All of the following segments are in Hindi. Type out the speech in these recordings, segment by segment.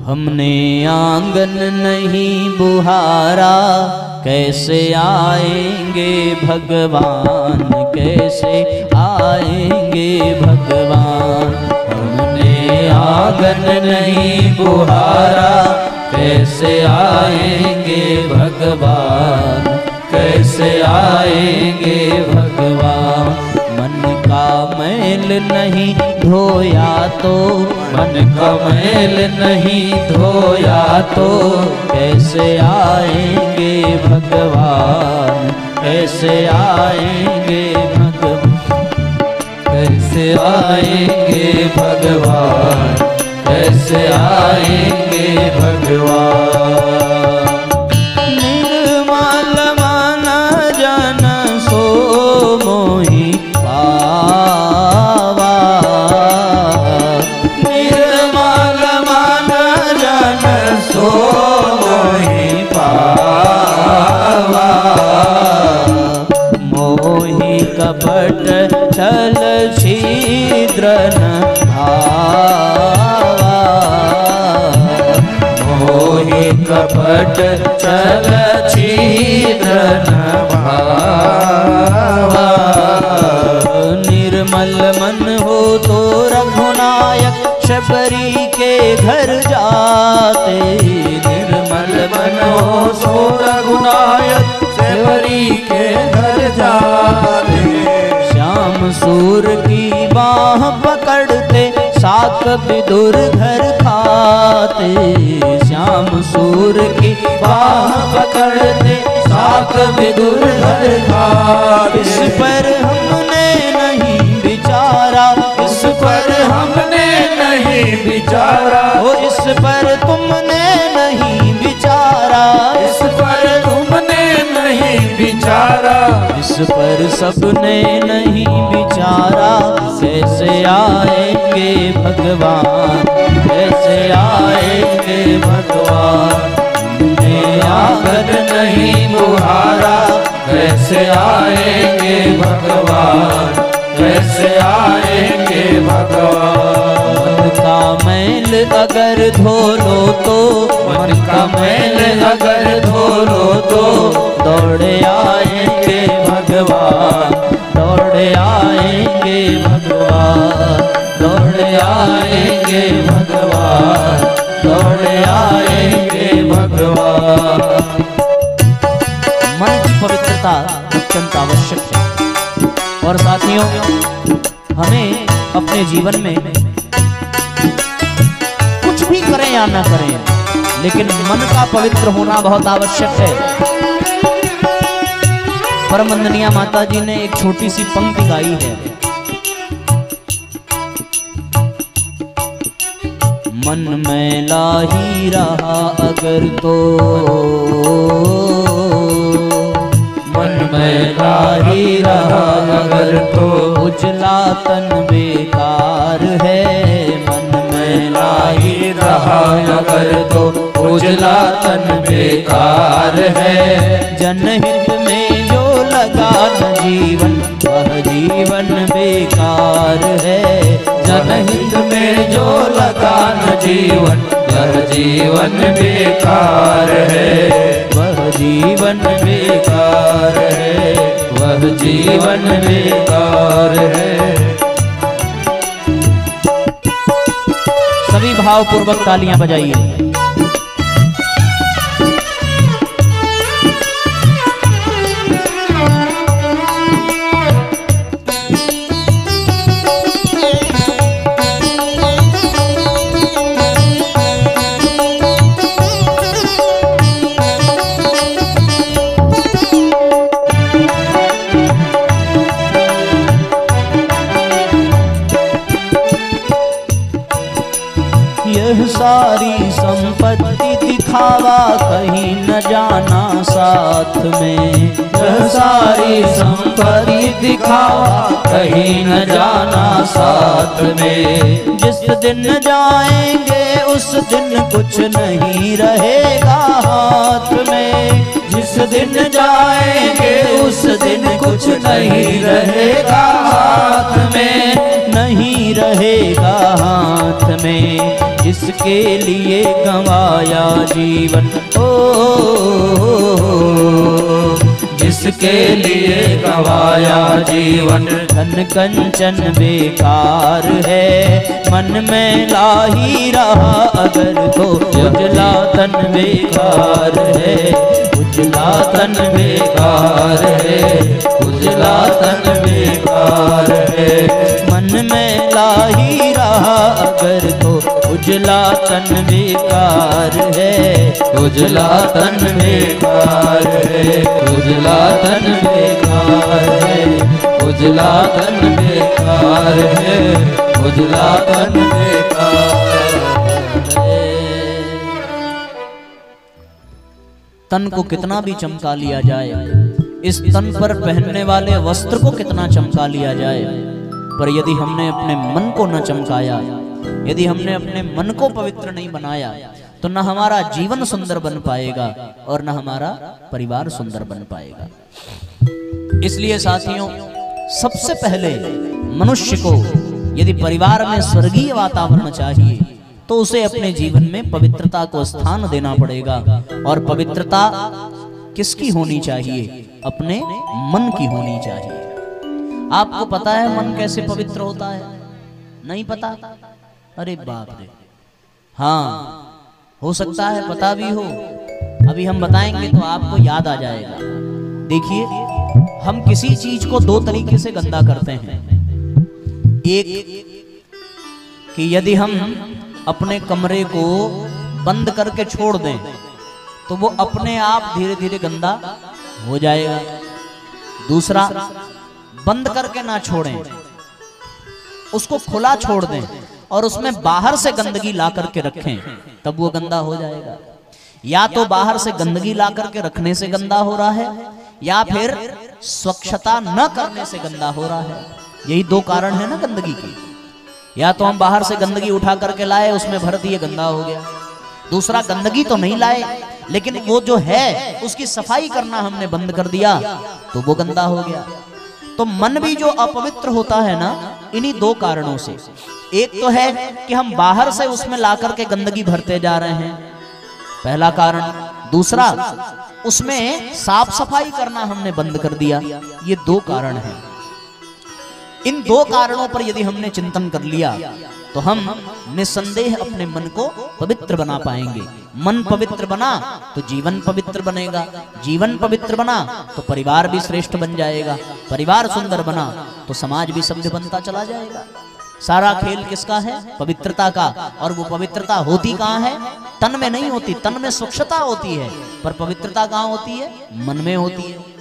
हमने आंगन नहीं बुहारा, कैसे आएंगे भगवान, कैसे आएंगे भगवान। हमने आंगन नहीं बुहारा, कैसे आएंगे भगवान, कैसे आएंगे भगवान। मन का मैल नहीं धोया तो, मन का मैल नहीं धोया तो, कैसे आएंगे भगवान, कैसे आएंगे भगवान, कैसे आएंगे भगवान, कैसे आएंगे भगवान। निर्मल मन जन सो मोहि पावा, निर्मल मन जन सो मोहि पावा। मोहि कपट छल छिद्र न भावा, मोहि कपट छल छिद्र न भावा। निर्मल मन हो तो रघुनायक शबरी के घर जाते, निर्मल मन हो तो रघुनायक शबरी के घर जाते। श्याम सूर की बाह पकड़ते साक विदुर घर खाते, श्याम सूर की बाह पकड़ते साक विदुर घर खाते। इस पर हमने नहीं विचारा, इस पर हमने नहीं विचारा, ओ इस पर तुमने नहीं विचारा, इस पर तुमने नहीं विचारा, इस पर सबने नहीं विचारा। कैसे आएंगे भगवान, कैसे आएंगे भगवान। हमने आंगन नहीं बुहारा, कैसे आएंगे भगवान, कैसे आएंगे भगवान। मन का मैल अगर धो लो तो, मन का मैल अगर धो लो तो, दौड़े आएंगे भगवान, दौड़े आएंगे भगवान, दौड़े आएंगे भगवान, दौड़े आएंगे भगवान। मन की पवित्रता अत्यंत आवश्यक है। और साथियों, हमें अपने जीवन में कुछ भी करें या ना करें, लेकिन मन का पवित्र होना बहुत आवश्यक है। परम वंदनीय माता जी ने एक छोटी सी पंक्ति गाई है। मन मैला ही रहा अगर तो, मन मैला ही रहा अगर तो, उजला तन बेकार है। मन मैला ही रहा अगर तो, उजला तन बेकार है। जनहित में जो लगा न जीवन, वह जीवन बेकार है। जनहित में जो लगा न जीवन, वह जीवन बेकार है, वह जीवन बेकार है, वह जीवन बेकार है। सभी भावपूर्वक तालियां बजाइए। यह सारी संपत्ति दिखावा कहीं न जाना साथ में, यह सारी संपत्ति दिखावा कहीं न जाना साथ में। जिस दिन जाएंगे उस दिन कुछ नहीं रहेगा हाथ में, जिस दिन जाएंगे उस दिन कुछ नहीं रहेगा हाथ में, नहीं रहेगा हाथ में, जिसके लिए गंवाया जीवन। ओ जिसके लिए गंवाया जीवन। धन कंचन बेकार है, मन में ला ही रहा अगर तो उजला तन बेकार है, उजला तन बेकार है, उजला तन बेकार है। मन में ला ही रहा अगर तो उजला तन बेकार है, उजला तन बेकार है, उजला तन बेकार है, उजला तन बेकार है, उजला तन बेकार है। तन को कितना भी चमका लिया जाए, इस तन पर पहनने वाले वस्त्र को कितना चमका लिया जाए, पर यदि हमने अपने मन को न चमकाया, यदि हमने अपने मन को पवित्र नहीं बनाया, तो न हमारा जीवन सुंदर बन पाएगा और न हमारा परिवार सुंदर बन पाएगा। इसलिए साथियों, सबसे पहले मनुष्य को यदि परिवार में स्वर्गीय वातावरण चाहिए तो उसे अपने जीवन में पवित्रता को स्थान देना पड़ेगा। और पवित्रता किसकी होनी चाहिए? अपने मन की होनी चाहिए। आपको पता है मन कैसे पवित्र होता है? नहीं पता? अरे बाप रे, हाँ हो सकता है पता भी हो, अभी हम बताएंगे तो आपको याद आ जाएगा। देखिए, हम किसी चीज को दो तरीके से गंदा करते हैं। एक कि यदि हम अपने कमरे को बंद करके छोड़ दें तो वो अपने आप धीरे धीरे गंदा हो जाएगा। दूसरा, बंद करके ना छोड़ें, उसको खुला छोड़ दें और उसमें बाहर से गंदगी ला करके रखें, तब वो गंदा हो जाएगा। या तो बाहर से गंदगी ला करके रखने से गंदा हो रहा है, या फिर स्वच्छता न करने से गंदा हो रहा है। यही दो कारण है ना गंदगी की। या तो हम बाहर से गंदगी उठा करके लाए, उसमें भर दिए, गंदा हो गया। दूसरा, गंदगी तो नहीं लाए लेकिन वो जो है उसकी सफाई करना हमने बंद कर दिया, तो वो गंदा हो गया। तो मन भी जो अपवित्र होता है ना, इन्हीं दो कारणों से। एक तो है कि हम बाहर से उसमें ला करके गंदगी भरते जा रहे हैं, पहला कारण। दूसरा, उसमें साफ सफाई करना हमने बंद कर दिया। ये दो कारण हैं। इन दो कारणों पर यदि हमने चिंतन कर लिया तो हम निस्संदेह अपने मन को पवित्र बना पाएंगे। मन पवित्र बना तो जीवन पवित्र बनेगा, जीवन पवित्र बना तो परिवार भी श्रेष्ठ बन जाएगा, परिवार सुंदर बना तो समाज भी सभ्य बनता चला जाएगा। सारा खेल किसका है? पवित्रता का। और वो पवित्रता होती कहाँ है? तन में नहीं होती। तन में स्वच्छता होती है, पर पवित्रता कहाँ होती है? मन में होती है।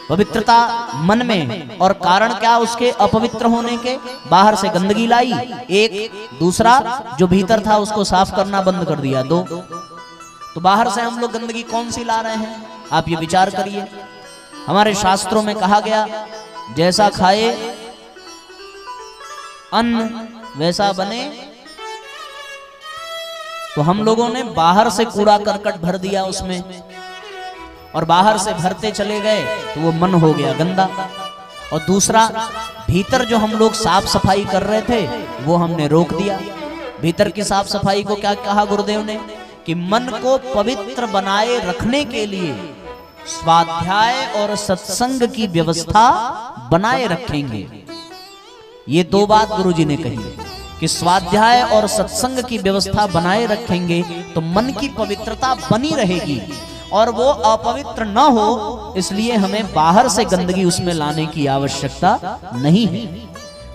पवित्रता मन में। और कारण क्या उसके अपवित्र होने के? बाहर से गंदगी लाई, एक। दूसरा, जो भीतर था उसको साफ करना बंद कर दिया, दो। तो बाहर से हम लोग गंदगी कौन सी ला रहे हैं? आप ये विचार करिए। हमारे शास्त्रों में कहा गया, जैसा खाए अन्न वैसा बने। तो हम लोगों ने बाहर से कूड़ा करकट भर दिया उसमें, और बाहर से भरते चले गए तो वो मन हो गया गंदा। और दूसरा, भीतर जो हम लोग साफ सफाई कर रहे थे वो हमने रोक दिया। भीतर की साफ सफाई को क्या कहा गुरुदेव ने? कि मन को पवित्र बनाए रखने के लिए स्वाध्याय और सत्संग की व्यवस्था बनाए रखेंगे। ये दो बात गुरुजी ने कही कि स्वाध्याय और सत्संग की व्यवस्था बनाए रखेंगे तो मन की पवित्रता बनी रहेगी और वो अपवित्र न हो, इसलिए हमें बाहर से गंदगी उसमें लाने की आवश्यकता नहीं है।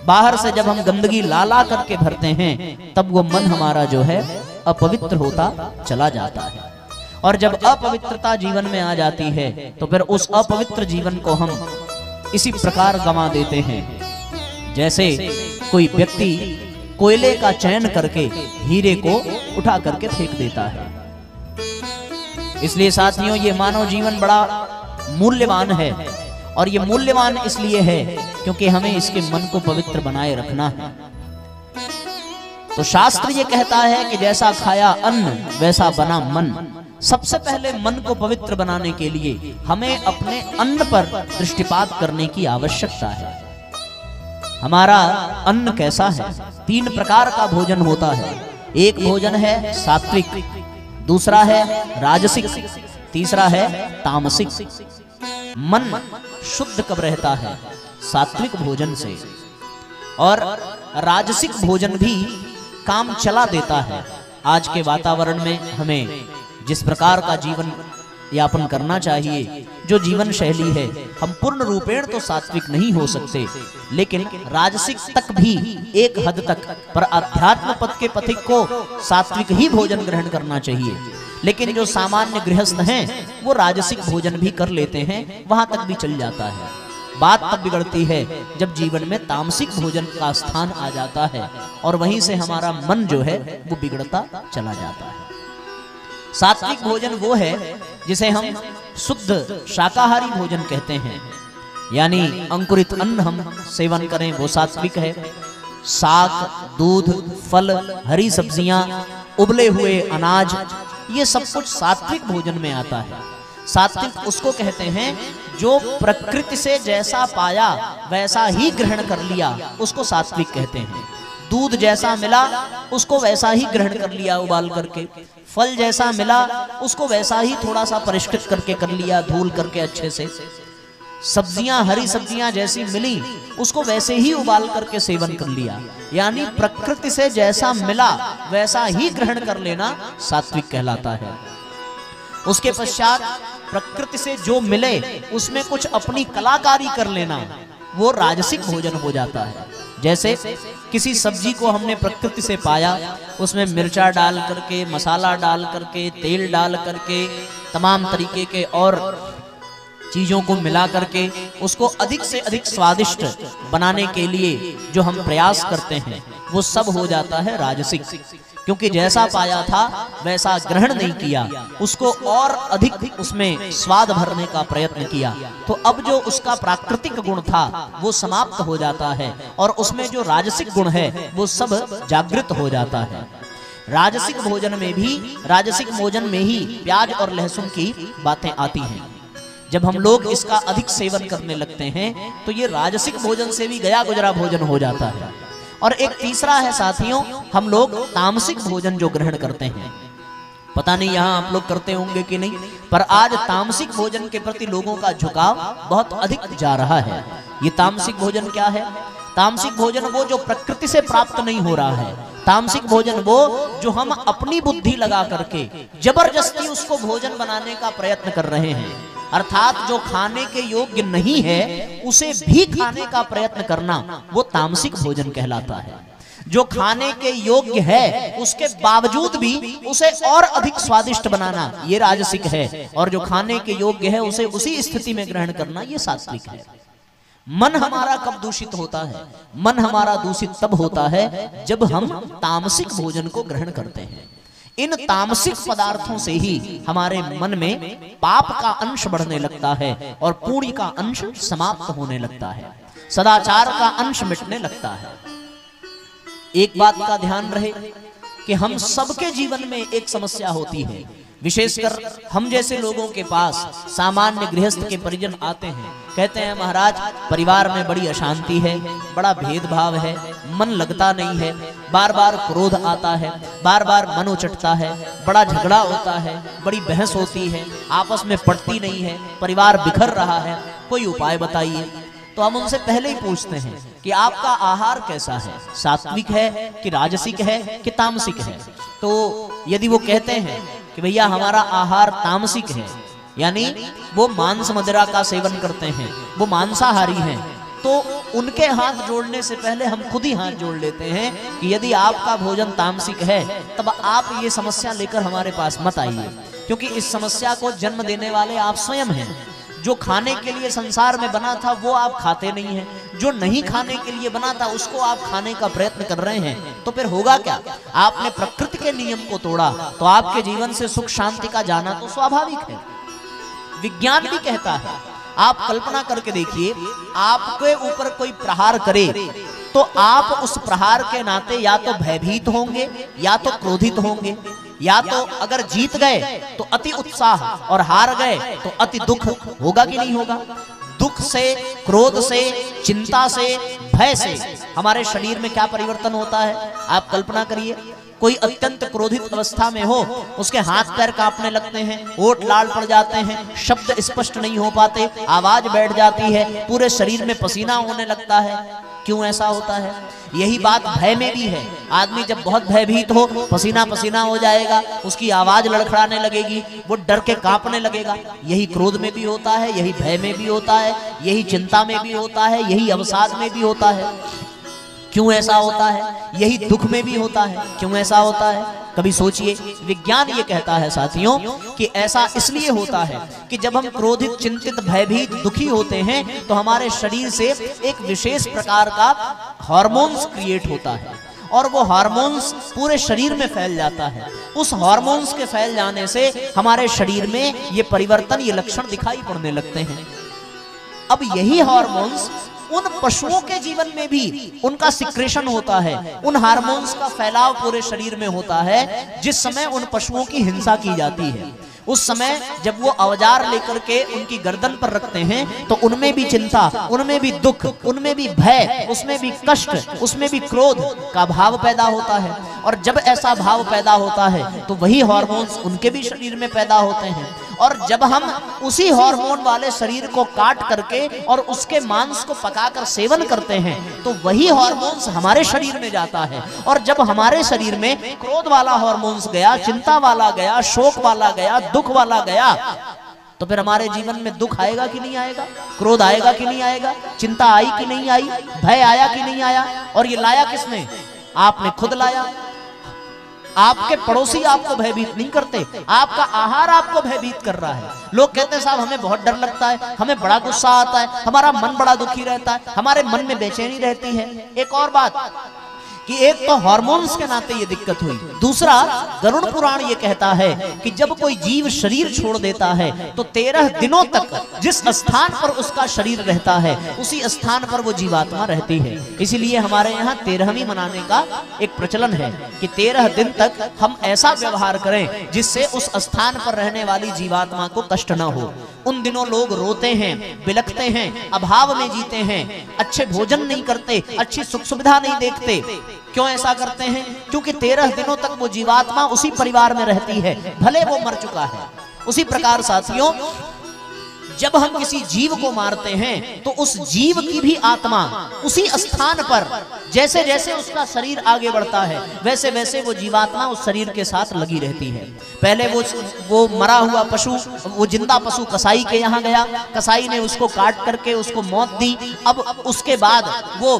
बाहर से जब हम गंदगी ला करके भरते हैं तब वो मन हमारा जो है अपवित्र होता चला जाता है। और जब अपवित्रता जीवन में आ जाती है तो फिर उस अपवित्र जीवन को हम इसी प्रकार गंवा देते हैं, जैसे कोई व्यक्ति कोयले का चयन करके हीरे को उठा करके फेंक देता है। इसलिए साथियों, ये मानव जीवन बड़ा मूल्यवान है। और ये मूल्यवान इसलिए है क्योंकि हमें इसके मन को पवित्र बनाए रखना है। तो शास्त्र ये कहता है कि जैसा खाया अन्न वैसा बना मन। सबसे पहले मन को पवित्र बनाने के लिए हमें अपने अन्न पर दृष्टिपात करने की आवश्यकता है। हमारा अन्न कैसा है? 3 प्रकार का भोजन होता है। एक भोजन है सात्विक, दूसरा है राजसिक, तीसरा है तामसिक। मन शुद्ध कब रहता है? सात्विक भोजन से। और राजसिक भोजन भी काम चला देता है। आज के वातावरण में हमें जिस प्रकार का जीवन यापन करना चाहिए, जो जीवन शैली है, हम पूर्ण रूपेण तो सात्विक नहीं हो सकते, लेकिन राजसिक तक भी एक हद तक, पर अध्यात्म पथ के पथिक को सात्विक ही भोजन ग्रहण करना चाहिए। लेकिन जो सामान्य गृहस्थ हैं वो राजसिक भोजन भी कर लेते हैं, वहां तक भी चल जाता है। बात तब बिगड़ती है जब जीवन में तामसिक भोजन का स्थान आ जाता है और वहीं से हमारा मन जो है वो बिगड़ता चला जाता है। सात्विक भोजन वो है जिसे हम शुद्ध शाकाहारी भोजन कहते हैं, यानी अंकुरित अन्न हम सेवन करें वो सात्विक है। साग, दूध, फल, हरी सब्जियां, उबले हुए अनाज, ये सब कुछ सात्विक भोजन में आता है। सात्विक उसको कहते हैं जो प्रकृति से जैसा पाया वैसा ही ग्रहण कर लिया, उसको सात्विक कहते हैं। दूध जैसा मिला उसको वैसा ही ग्रहण कर लिया उबाल करके, फल जैसा मिला उसको वैसा ही थोड़ा सा परिष्कृत करके कर लिया, धुल करके अच्छे से। सब्जियां, हरी सब्जियां जैसी मिली उसको वैसे ही उबाल करके सेवन कर लिया, यानी प्रकृति से जैसा मिला वैसा ही ग्रहण कर लेना सात्विक कहलाता है। उसके पश्चात प्रकृति से जो मिले उसमें कुछ अपनी कलाकारी कर लेना वो राजसिक भोजन हो जाता है। जैसे किसी सब्जी को हमने प्रकृति से पाया, उसमें मिर्चा डाल करके, मसाला डाल करके, तेल डाल करके, तमाम तरीके के और चीजों को मिला करके उसको अधिक से अधिक स्वादिष्ट बनाने के लिए जो हम प्रयास करते हैं वो सब हो जाता है राजसिक। क्योंकि जैसा पाया था वैसा ग्रहण नहीं किया, उसको और अधिक उसमें स्वाद भरने का प्रयत्न किया, तो अब जो उसका प्राकृतिक गुण था वो समाप्त हो जाता है और उसमें जो राजसिक गुण है वो सब जागृत हो जाता है। राजसिक भोजन में ही प्याज और लहसुन की बातें आती हैं। जब हम लोग इसका अधिक सेवन करने लगते हैं तो ये राजसिक भोजन से भी गया गुजरा भोजन हो जाता है। और एक तीसरा है साथियों, हम लोग तामसिक भोजन जो ग्रहण करते हैं। पता नहीं यहाँ आप लोग करते होंगे कि नहीं, पर आज तामसिक भोजन के प्रति लोगों का झुकाव बहुत अधिक जा रहा है। ये तामसिक भोजन क्या है? तामसिक भोजन वो जो प्रकृति से प्राप्त नहीं हो रहा है। तामसिक भोजन वो जो हम अपनी बुद्धि लगा करके जबरदस्ती उसको भोजन बनाने का प्रयत्न कर रहे हैं, अर्थात जो खाने के योग्य नहीं है उसे भी खाने का प्रयत्न करना वो तामसिक भोजन कहलाता है। जो खाने के योग्य है उसके बावजूद भी उसे और अधिक स्वादिष्ट बनाना ये राजसिक है, और जो खाने के योग्य है उसे उसी स्थिति में ग्रहण करना ये सात्विक है। मन हमारा कब दूषित होता है? मन हमारा दूषित तब होता है जब हम तामसिक भोजन को ग्रहण करते हैं। इन तामसिक पदार्थों से ही हमारे मन में पाप का अंश बढ़ने लगता है और पुण्य का अंश समाप्त होने लगता है, सदाचार का अंश मिटने लगता है। एक बात का ध्यान रहे कि हम सबके जीवन में एक समस्या होती है, विशेषकर हम जैसे लोगों के पास सामान्य गृहस्थ के परिजन आते हैं, कहते हैं महाराज परिवार में बड़ी अशांति है, बड़ा भेदभाव है, मन लगता नहीं है, बार बार क्रोध आता है, बार बार मन उचटता है, बड़ा झगड़ा होता है, बड़ी बहस होती है, आपस में पटती नहीं है, परिवार बिखर रहा है, कोई उपाय बताइए। तो हम उनसे पहले ही पूछते हैं कि आपका आहार कैसा है, सात्विक है कि राजसिक है कि तामसिक है। तो यदि वो कहते हैं कि भैया हमारा आहार तामसिक है, यानी वो मांस मदिरा का सेवन करते हैं, वो मांसाहारी हैं, तो उनके हाथ जोड़ने से पहले हम खुद ही हाथ जोड़ लेते हैं कि यदि आपका भोजन तामसिक है तब आप ये समस्या लेकर हमारे पास मत आइए, क्योंकि इस समस्या को जन्म देने वाले आप स्वयं हैं। जो खाने के लिए संसार में बना था वो आप खाते नहीं हैं, जो नहीं खाने के लिए बना था उसको आप खाने का प्रयत्न कर रहे हैं, तो फिर होगा क्या? आपने प्रकृति के नियम को तोड़ा तो आपके जीवन से सुख शांति का जाना तो स्वाभाविक है। विज्ञान भी कहता है, आप कल्पना करके देखिए, आपके ऊपर कोई प्रहार करे तो आप उस प्रहार के नाते या तो भयभीत होंगे या तो क्रोधित होंगे, या तो अगर जीत गए तो अति उत्साह और हार गए तो अति दुख होगा कि नहीं होगा। दुख से, क्रोध से, चिंता से, भय से हमारे शरीर में क्या परिवर्तन होता है आप कल्पना करिए। कोई अत्यंत क्रोधित अवस्था में हो, उसके हाथ पैर कांपने लगते हैं, होठ लाल पड़ जाते हैं, शब्द स्पष्ट नहीं हो पाते, आवाज बैठ जाती है, पूरे शरीर में पसीना होने लगता है। क्यों ऐसा होता है? यही बात भय में भी है। आदमी जब बहुत भयभीत हो, पसीना पसीना हो जाएगा, उसकी आवाज लड़खड़ाने लगेगी, वो डर के कांपने लगेगा। यही क्रोध में भी होता है, यही भय में भी होता है, यही चिंता में भी होता है, यही अवसाद में भी होता है। क्यों ऐसा होता है? यही दुख में भी होता है। क्यों ऐसा होता है? कभी सोचिए। विज्ञान ये कहता है साथियों कि ऐसा इसलिए होता है कि जब हम क्रोधित, चिंतित, भयभीत, दुखी होते हैं तो हमारे शरीर से एक विशेष प्रकार का हार्मोन्स क्रिएट होता है और वो हार्मोन्स पूरे शरीर में फैल जाता है। उस हार्मोन्स के फैल जाने से हमारे शरीर में ये परिवर्तन, ये लक्षण दिखाई पड़ने लगते हैं। अब यही हार्मोन्स उन पशुओं के जीवन में भी उनका सिक्रेशन होता है, उन हार्मोन्स का फैलाव पूरे शरीर में होता है। जिस समय उन पशुओं की हिंसा की जाती है, उस समय जब वो औजार लेकर के उनकी गर्दन पर रखते हैं तो उनमें भी चिंता, उनमें भी दुख, उनमें भी भय, उसमें भी कष्ट, उसमें भी क्रोध का भाव पैदा होता है। और जब ऐसा भाव पैदा होता है तो वही हार्मोन्स उनके भी शरीर में पैदा होते हैं। और जब हम उसी हार्मोन वाले शरीर को काट करके और उसके मांस को पकाकर सेवन करते हैं तो वही हार्मोन्स हमारे शरीर में जाता है। और जब हमारे शरीर में क्रोध वाला हार्मोन्स गया, चिंता वाला गया, शोक वाला गया, दुख वाला गया, तो फिर हमारे जीवन में दुख आएगा कि नहीं आएगा? क्रोध आएगा कि नहीं आएगा? चिंता आई कि नहीं आई? भय आया कि नहीं आया? और ये लाया किसने? आपने खुद लाया। आपके पड़ोसी आपको भयभीत नहीं करते, आपका आहार आपको भयभीत कर रहा है। लोग कहते हैं साहब हमें बहुत डर लगता है, हमें बड़ा गुस्सा आता है, हमारा मन बड़ा दुखी रहता है, हमारे मन में बेचैनी रहती है। एक और बात कि एक तो हार्मोन्स के नाते ये दिक्कत हुई, दूसरा गरुड़ पुराण ये कहता है कि जब कोई जीव शरीर छोड़ देता है तो 13 दिनों तक जिस स्थान पर उसका शरीर रहता है उसी स्थान पर वो जीवात्मा रहती है। इसीलिए हमारे यहाँ 13वीं मनाने का एक प्रचलन है कि 13 दिन तक हम ऐसा व्यवहार करें जिससे उस स्थान पर रहने वाली जीवात्मा को कष्ट न हो। उन दिनों लोग रोते हैं, बिलखते हैं, अभाव में जीते हैं, अच्छे भोजन नहीं करते, अच्छी सुख सुविधा नहीं देखते। क्यों ऐसा करते हैं? क्योंकि 13 दिनों तक वो जीवात्मा उसी परिवार में रहती है, भले वो मर चुका है। उसी प्रकार साथियों, जब हम किसी जीव को मारते हैं तो उस जीव की भी आत्मा उसी स्थान पर, जैसे जैसे उसका शरीर आगे बढ़ता है वैसे वैसे वो जीवात्मा उस शरीर के साथ लगी रहती है। पहले वो मरा हुआ पशु, वो जिंदा पशु कसाई के यहाँ गया, कसाई ने उसको काट करके उसको मौत दी। अब उसके बाद वो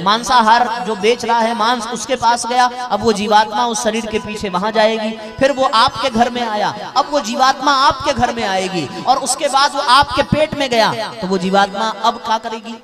मांसाहार जो बेच रहा है मांस, उसके पास गया। अब वो जीवात्मा उस शरीर के पीछे वहां जाएगी। फिर वो आपके घर में आया, अब वो जीवात्मा आपके घर में आएगी। और उसके बाद वो आपके पेट में गया तो वो जीवात्मा अब क्या करेगी?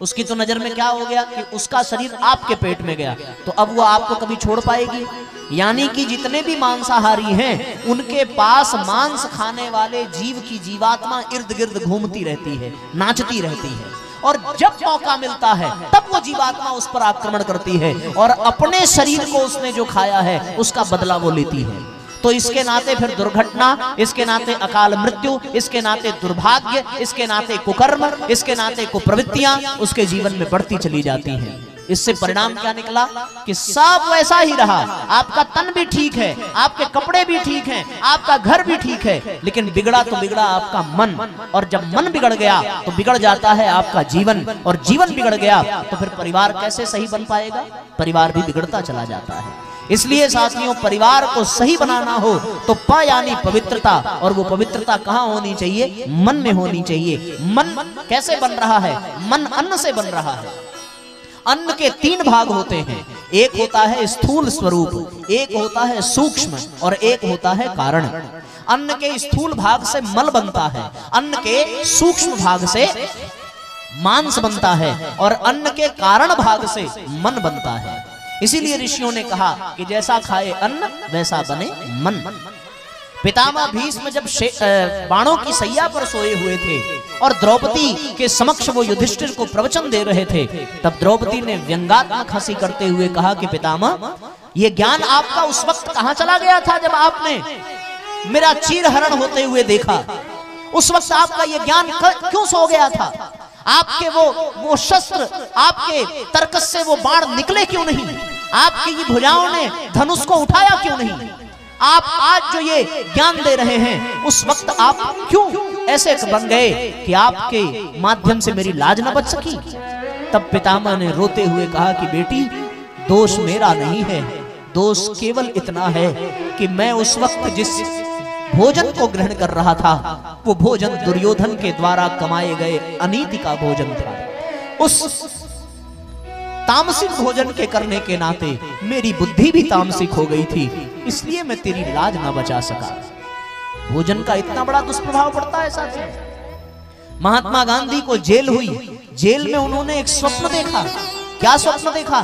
उसकी तो नजर में क्या हो गया कि उसका शरीर आपके पेट में गया, तो अब वो आपको कभी छोड़ पाएगी? यानी कि जितने भी मांसाहारी हैं उनके पास मांस खाने वाले जीव की जीवात्मा इर्द गिर्द घूमती रहती है, नाचती रहती है। और जब मौका मिलता है तब वो जीवात्मा उस पर आक्रमण करती है और अपने शरीर को उसने जो खाया है उसका बदला वो लेती है। तो इसके नाते फिर दुर्घटना, इसके नाते अकाल मृत्यु, इसके नाते दुर्भाग्य, इसके नाते कुकर्म, इसके नाते कुप्रवृत्तियां उसके जीवन में बढ़ती चली जाती हैं। इससे परिणाम क्या निकला कि सब वैसा ही रहा। आपका तन भी ठीक है, आपके कपड़े भी ठीक हैं, आपका घर भी ठीक है, लेकिन बिगड़ा तो बिगड़ा आपका मन। और जब मन बिगड़ गया तो बिगड़ जाता है आपका जीवन, और जीवन बिगड़ गया तो फिर परिवार कैसे सही बन पाएगा? परिवार भी बिगड़ता चला जाता है। इसलिए साथियों, परिवार को सही बनाना हो तो प यानी पवित्रता, और वो पवित्रता कहाँ होनी चाहिए? मन में होनी चाहिए। मन कैसे बन रहा है? मन अन्न से बन रहा है। अन्न के 3 भाग होते हैं, एक होता है स्थूल स्वरूप, एक होता है सूक्ष्म, और एक होता है कारण। अन्न के स्थूल भाग से मल बनता है, अन्न के सूक्ष्म भाग से मांस बनता है, और अन्न के कारण भाग से मन बनता है। इसीलिए ऋषियों ने कहा कि जैसा खाए अन्न वैसा बने मन। पितामह भीष्म जब बाणों की सैया पर सोए हुए थे और द्रौपदी के समक्ष वो युधिष्ठिर को प्रवचन दे रहे थे, तब द्रौपदी ने व्यंगात्मक हंसी करते हुए कहा कि पितामह, ये ज्ञान आपका उस वक्त कहां चला गया था जब आपने मेरा चीरहरण होते हुए देखा? उस वक्त आपका ये ज्ञान क्यों सो गया था? आपके वो शस्त्र, आपके तर्कस से वो बाण निकले क्यों नहीं? आपकी ये भुजाओं ने धनुष को उठाया क्यों नहीं? आप आज जो ये ज्ञान दे रहे हैं, उस वक्त आप क्यों ऐसे बन गए कि आपके माध्यम से मेरी लाज न बच सकी? तब पितामह ने रोते हुए कहा कि बेटी, दोष मेरा नहीं है, दोष केवल इतना है कि मैं उस वक्त जिस भोजन को ग्रहण कर रहा था, वो भोजन दुर्योधन के द्वारा कमाए गए अनीति का भोजन था। उस तामसिक भोजन के करने के नाते मेरी बुद्धि भी तामसिक हो गई थी, इसलिए मैं तेरी लाज ना बचा सका। भोजन का इतना बड़ा दुष्प्रभाव पड़ता है साथी। महात्मा गांधी को जेल हुई, जेल में उन्होंने एक स्वप्न देखा। क्या स्वप्न देखा?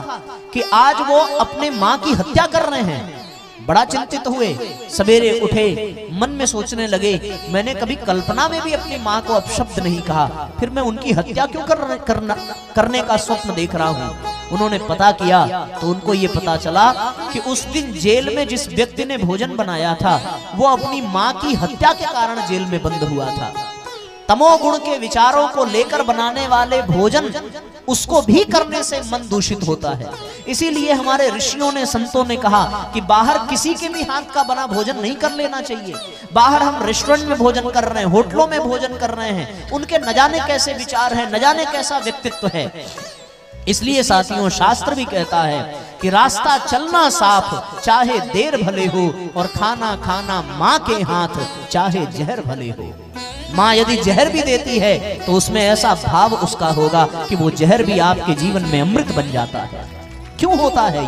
कि आज वो अपने मां की हत्या कर रहे हैं। बड़ा चिंतित हुए, सवेरे उठे, मन में सोचने लगे, मैंने कभी कल्पना में भी अपनी मां को अपशब्द नहीं कहा, फिर मैं उनकी हत्या क्यों करने का स्वप्न देख रहा हूं। उन्होंने पता किया तो उनको ये पता चला कि उस दिन जेल में जिस व्यक्ति ने भोजन बनाया था, वो अपनी मां की हत्या के कारण जेल में बंद हुआ था। तमोगुण के विचारों को लेकर बनाने वाले भोजन, उसको भी करने से मन दूषित होता है। इसीलिए हमारे ऋषियों ने, संतों ने कहा कि बाहर किसी के भी हाथ का बना भोजन नहीं कर लेना चाहिए। बाहर हम रेस्टोरेंट में भोजन कर रहे हैं, होटलों में भोजन कर रहे हैं, उनके न जाने कैसे विचार है, न जाने कैसा व्यक्तित्व है। इसलिए साथियों, शास्त्र भी कहता है कि रास्ता चलना साफ, चाहे देर भले हो, और खाना खाना माँ के हाथ, चाहे जहर भले हो। माँ यदि जहर भी देती है तो उसमें ऐसा भाव उसका होगा कि वो जहर भी आपके जीवन में अमृत बन जाता है। क्यों होता है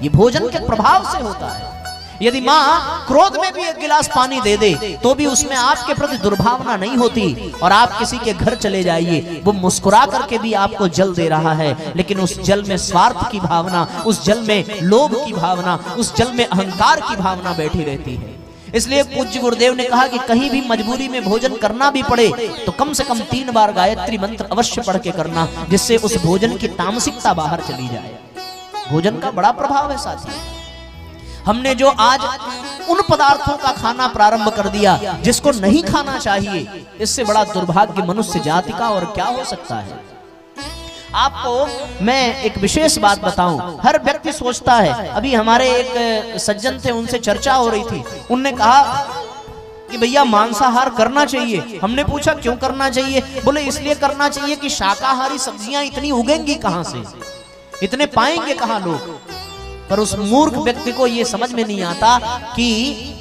ये भोजन के प्रभाव से होता है। यदि माँ क्रोध में भी एक गिलास पानी दे दे तो भी उसमें आपके प्रति दुर्भावना नहीं होती, और आप किसी के घर चले जाइए, वो मुस्कुरा करके भी आपको जल दे रहा है, लेकिन उस जल में स्वार्थ की भावना, उस जल में लोभ की भावना, उस जल में अहंकार की भावना बैठी रहती है। इसलिए पूज्य गुरुदेव ने कहा कि कहीं भी मजबूरी में भोजन करना भी पड़े तो कम से कम 3 बार गायत्री मंत्र अवश्य पढ़ के करना, जिससे उस भोजन की तामसिकता बाहर चली जाए। भोजन का बड़ा प्रभाव है साथी। हमने जो आज उन पदार्थों का खाना प्रारंभ कर दिया जिसको नहीं खाना चाहिए, इससे बड़ा दुर्भाग्य मनुष्य जाति का और क्या हो सकता है। आपको मैं एक विशेष बात बताऊं, हर व्यक्ति सोचता है, अभी हमारे एक सज्जन थे, उनसे चर्चा हो रही थी, उनने कहा कि भैया मांसाहार करना चाहिए। हमने पूछा क्यों करना चाहिए? बोले इसलिए करना चाहिए कि शाकाहारी सब्जियां इतनी उगेंगी कहां से, इतने पाएंगे कहां लोग। पर उस मूर्ख व्यक्ति को यह समझ में नहीं आता कि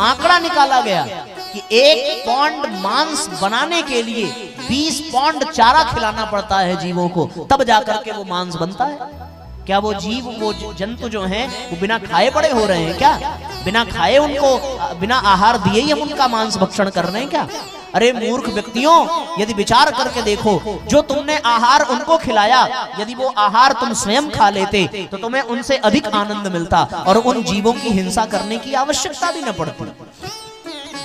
आंकड़ा निकाला गया कि 1 पौंड मांस बनाने के लिए 20 पौंड चारा खिलाना पड़ता है जीवों को, तब जाकर के वो मांस बनता है। क्या वो जीव, वो जंतु जो हैं, वो बिना खाए बड़े हो रहे हैं क्या? बिना खाए, उनको बिना आहार दिए ही हम उनका मांस भक्षण कर रहे हैं क्या? अरे मूर्ख व्यक्तियों, यदि विचार करके देखो, जो तुमने आहार उनको खिलाया, यदि वो आहार तुम स्वयं खा लेते तो तुम्हें उनसे अधिक आनंद मिलता और उन जीवों की हिंसा करने की आवश्यकता भी न पड़ती।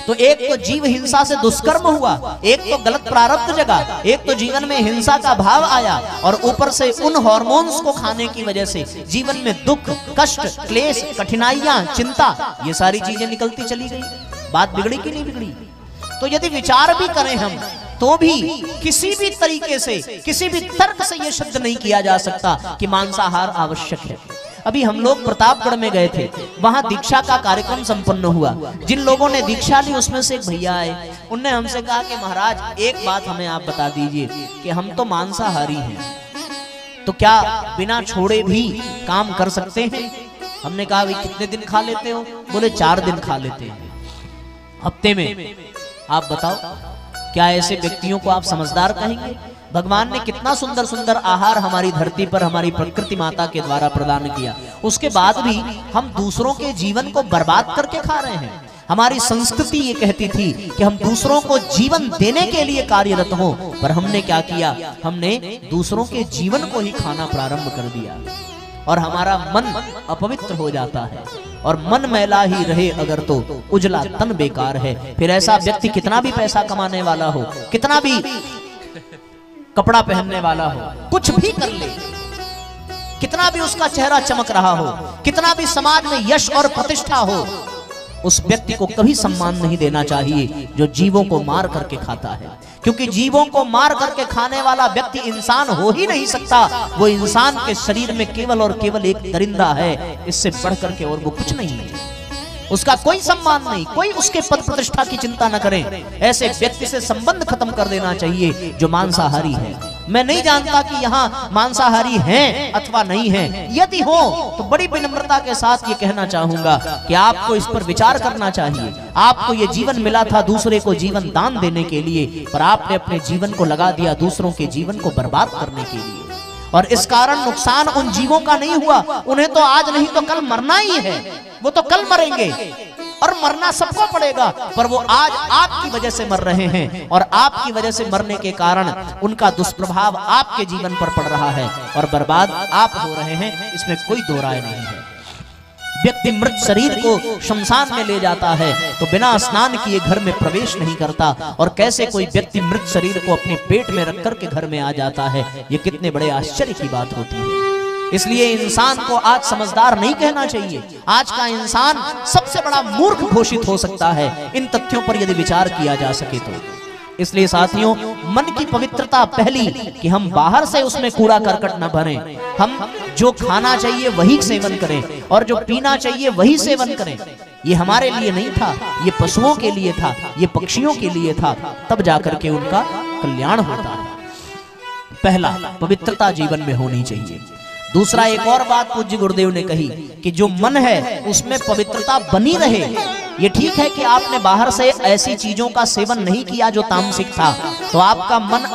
तो एक तो जीव हिंसा से दुष्कर्म हुआ, एक तो गलत प्रारब्ध जगा, एक तो जीवन में हिंसा का भाव आया, और ऊपर से उन हार्मोन्स को खाने की वजह से जीवन में दुख, कष्ट, क्लेश, कठिनाइयां, चिंता, ये सारी चीजें निकलती चली गई। बात बिगड़ी कि नहीं बिगड़ी? तो यदि विचार भी करें हम तो भी किसी भी तरीके से, किसी भी तर्क से यह सिद्ध नहीं किया जा सकता कि मांसाहार आवश्यक है। अभी हम लोग प्रतापगढ़ में गए थे, वहां दीक्षा का कार्यक्रम संपन्न हुआ। जिन लोगों ने दीक्षा ली उसमें से एक भैया आए, उनने हमसे कहा कि महाराज एक बात हमें आप बता दीजिए कि हम तो मांसाहारी हैं, तो क्या बिना छोड़े भी काम कर सकते हैं? हमने कहा भाई कितने दिन खा लेते हो? बोले 4 दिन खा लेते हैं हफ्ते में। आप बताओ, क्या ऐसे व्यक्तियों को आप समझदार कहेंगे? भगवान ने कितना सुंदर सुंदर आहार हमारी धरती पर, हमारी प्रकृति माता के द्वारा प्रदान किया, उसके बाद भी हम दूसरों के जीवन को बर्बाद करके खा रहे हैं। हमारी संस्कृति ये कहती थी कि हम दूसरों को जीवन देने के लिए कार्यरत हों, पर हमने क्या किया? हमने दूसरों के जीवन को ही खाना प्रारंभ कर दिया, और हमारा मन अपवित्र हो जाता है। और मन मैला ही रहे अगर तो उजला तन बेकार है। फिर ऐसा व्यक्ति कितना भी पैसा कमाने वाला हो, कितना भी कपड़ा पहनने वाला हो, कुछ भी कर ले, कितना भी उसका चेहरा चमक रहा हो, कितना भी समाज में यश और प्रतिष्ठा हो, उस व्यक्ति को कभी सम्मान नहीं देना चाहिए जो जीवों को मार करके खाता है। क्योंकि जीवों को मार करके खाने वाला व्यक्ति इंसान हो ही नहीं सकता। वो इंसान के शरीर में केवल और केवल एक दरिंदा है, इससे बढ़ करके और वो कुछ नहीं है। उसका कोई सम्मान नहीं, कोई उसके पद प्रतिष्ठा की चिंता न करें। ऐसे व्यक्ति से संबंध खत्म कर देना चाहिए जो मांसाहारी है। मैं नहीं जानता कि यहाँ मांसाहारी हैं अथवा नहीं हैं। यदि हो तो बड़ी विनम्रता के साथ ये कहना चाहूंगा कि आपको इस पर विचार करना चाहिए। आपको ये जीवन मिला था दूसरे को जीवन दान देने के लिए, पर आपने अपने जीवन को लगा दिया दूसरों के जीवन को बर्बाद करने के लिए। और इस कारण नुकसान उन जीवों का नहीं हुआ। उन्हें तो आज नहीं तो कल मरना ही है, वो तो कल मरेंगे और मरना सबको पड़ेगा, पर वो आज आपकी वजह से मर रहे हैं और आपकी वजह से मरने के कारण उनका दुष्प्रभाव आपके जीवन पर पड़ रहा है और बर्बाद आप हो रहे हैं, इसमें कोई दो राय नहीं है। व्यक्ति मृत शरीर को शमशान में ले जाता है तो बिना स्नान किए घर में प्रवेश नहीं करता, और कैसे कोई व्यक्ति मृत शरीर को अपने पेट में रख करके घर में आ जाता है, ये कितने बड़े आश्चर्य की बात होती है। इसलिए इंसान को आज समझदार नहीं कहना चाहिए। आज का इंसान सबसे बड़ा मूर्ख घोषित हो सकता है इन तथ्यों पर यदि विचार किया जा सके तो। इसलिए साथियों, मन की पवित्रता पहली कि हम बाहर से उसमें कूड़ा करकट न भरें। हम जो खाना चाहिए वही सेवन करें और जो पीना चाहिए वही सेवन करें। ये हमारे लिए नहीं था, ये पशुओं के लिए था, ये पक्षियों के लिए था, तब जाकर के उनका कल्याण होता है। पहला, पवित्रता जीवन में होनी चाहिए। दूसरा, एक और बात पूज्य गुरुदेव ने कही कि जो मन है उसमें पवित्रता बनी रहे। ये ठीक है कि आपने बाहर से ऐसी चीजों का सेवन नहीं किया जो तामसिक था, तो आपका मन